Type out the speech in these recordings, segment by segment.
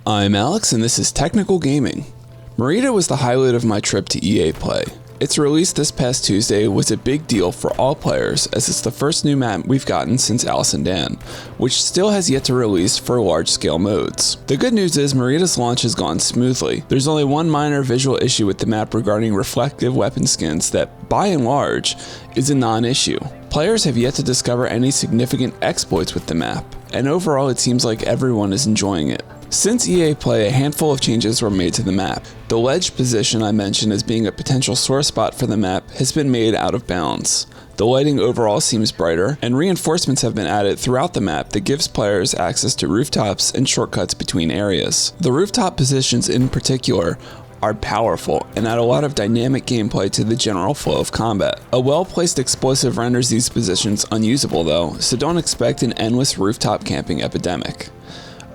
I'm Alex, and this is Technical Gaming. Marita was the highlight of my trip to EA Play. Its release this past Tuesday was a big deal for all players, as it's the first new map we've gotten since Alice and Dan, which still has yet to release for large-scale modes. The good news is Marita's launch has gone smoothly. There's only one minor visual issue with the map regarding reflective weapon skins that, by and large, is a non-issue. Players have yet to discover any significant exploits with the map, and overall it seems like everyone is enjoying it. Since EA Play, a handful of changes were made to the map. The ledge position I mentioned as being a potential sore spot for the map has been made out of bounds. The lighting overall seems brighter, and reinforcements have been added throughout the map that gives players access to rooftops and shortcuts between areas. The rooftop positions in particular are powerful and add a lot of dynamic gameplay to the general flow of combat. A well-placed explosive renders these positions unusable though, so don't expect an endless rooftop camping epidemic.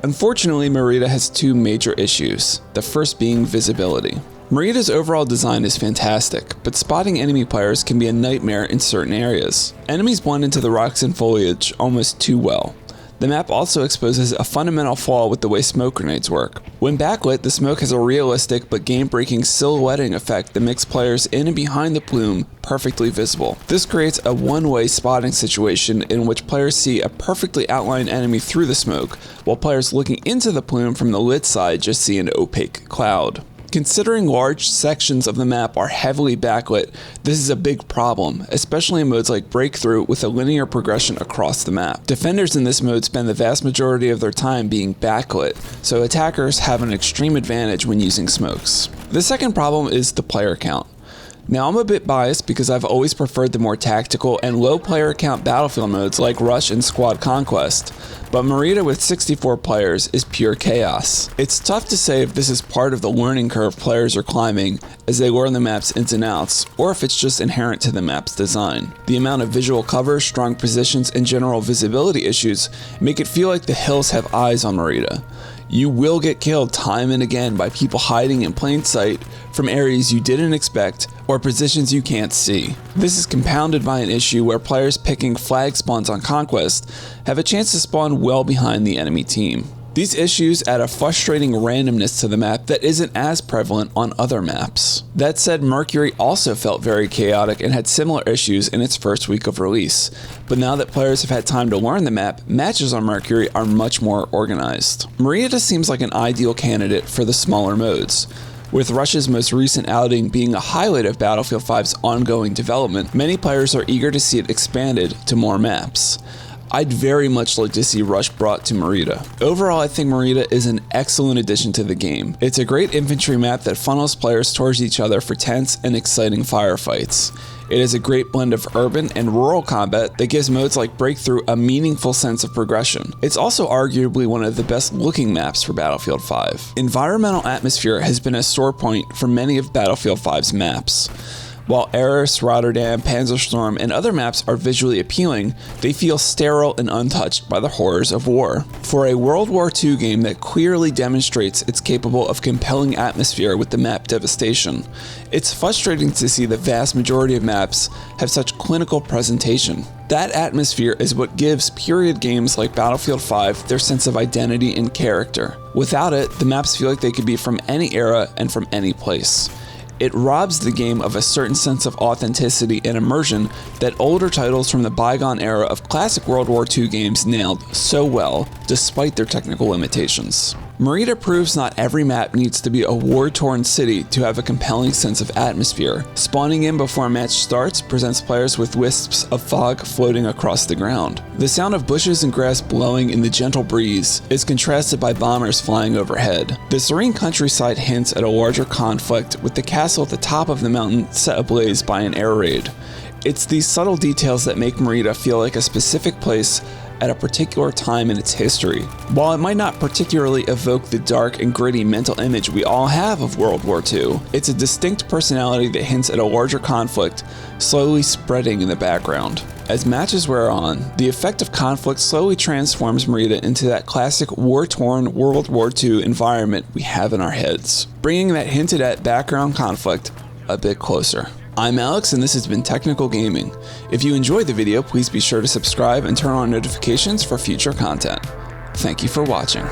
Unfortunately, Marita has two major issues, the first being visibility. Marita's overall design is fantastic, but spotting enemy players can be a nightmare in certain areas. Enemies blend into the rocks and foliage almost too well. The map also exposes a fundamental flaw with the way smoke grenades work. When backlit, the smoke has a realistic but game-breaking silhouetting effect that makes players in and behind the plume perfectly visible. This creates a one-way spotting situation in which players see a perfectly outlined enemy through the smoke, while players looking into the plume from the lit side just see an opaque cloud. Considering large sections of the map are heavily backlit, this is a big problem, especially in modes like Breakthrough with a linear progression across the map. Defenders in this mode spend the vast majority of their time being backlit, so attackers have an extreme advantage when using smokes. The second problem is the player count. Now I'm a bit biased because I've always preferred the more tactical and low player count battlefield modes like Rush and Squad Conquest, but Marita with 64 players is pure chaos. It's tough to say if this is part of the learning curve players are climbing as they learn the map's ins and outs, or if it's just inherent to the map's design. The amount of visual cover, strong positions, and general visibility issues make it feel like the hills have eyes on Marita. You will get killed time and again by people hiding in plain sight from areas you didn't expect or positions you can't see. This is compounded by an issue where players picking flag spawns on Conquest have a chance to spawn well behind the enemy team. These issues add a frustrating randomness to the map that isn't as prevalent on other maps. That said, Mercury also felt very chaotic and had similar issues in its first week of release, but now that players have had time to learn the map, matches on Mercury are much more organized. Marita seems like an ideal candidate for the smaller modes. With Rush's most recent outing being a highlight of Battlefield 5's ongoing development, many players are eager to see it expanded to more maps. I'd very much like to see Rush brought to Marita. Overall, I think Marita is an excellent addition to the game. It's a great infantry map that funnels players towards each other for tense and exciting firefights. It is a great blend of urban and rural combat that gives modes like Breakthrough a meaningful sense of progression. It's also arguably one of the best looking maps for Battlefield 5. Environmental atmosphere has been a sore point for many of Battlefield 5's maps. While Eris, Rotterdam, Panzerstorm, and other maps are visually appealing, they feel sterile and untouched by the horrors of war. For a World War II game that clearly demonstrates it's capable of compelling atmosphere with the map devastation, it's frustrating to see the vast majority of maps have such clinical presentation. That atmosphere is what gives period games like Battlefield 5 their sense of identity and character. Without it, the maps feel like they could be from any era and from any place. It robs the game of a certain sense of authenticity and immersion that older titles from the bygone era of classic World War II games nailed so well, despite their technical limitations. Marita proves not every map needs to be a war-torn city to have a compelling sense of atmosphere. Spawning in before a match starts presents players with wisps of fog floating across the ground. The sound of bushes and grass blowing in the gentle breeze is contrasted by bombers flying overhead. The serene countryside hints at a larger conflict with the castle at the top of the mountain set ablaze by an air raid. It's these subtle details that make Marita feel like a specific place at a particular time in its history. While it might not particularly evoke the dark and gritty mental image we all have of World War II, it's a distinct personality that hints at a larger conflict slowly spreading in the background. As matches wear on, the effect of conflict slowly transforms Marita into that classic war-torn World War II environment we have in our heads, bringing that hinted at background conflict a bit closer. I'm Alex, and this has been Technical Gaming. If you enjoyed the video, please be sure to subscribe and turn on notifications for future content. Thank you for watching.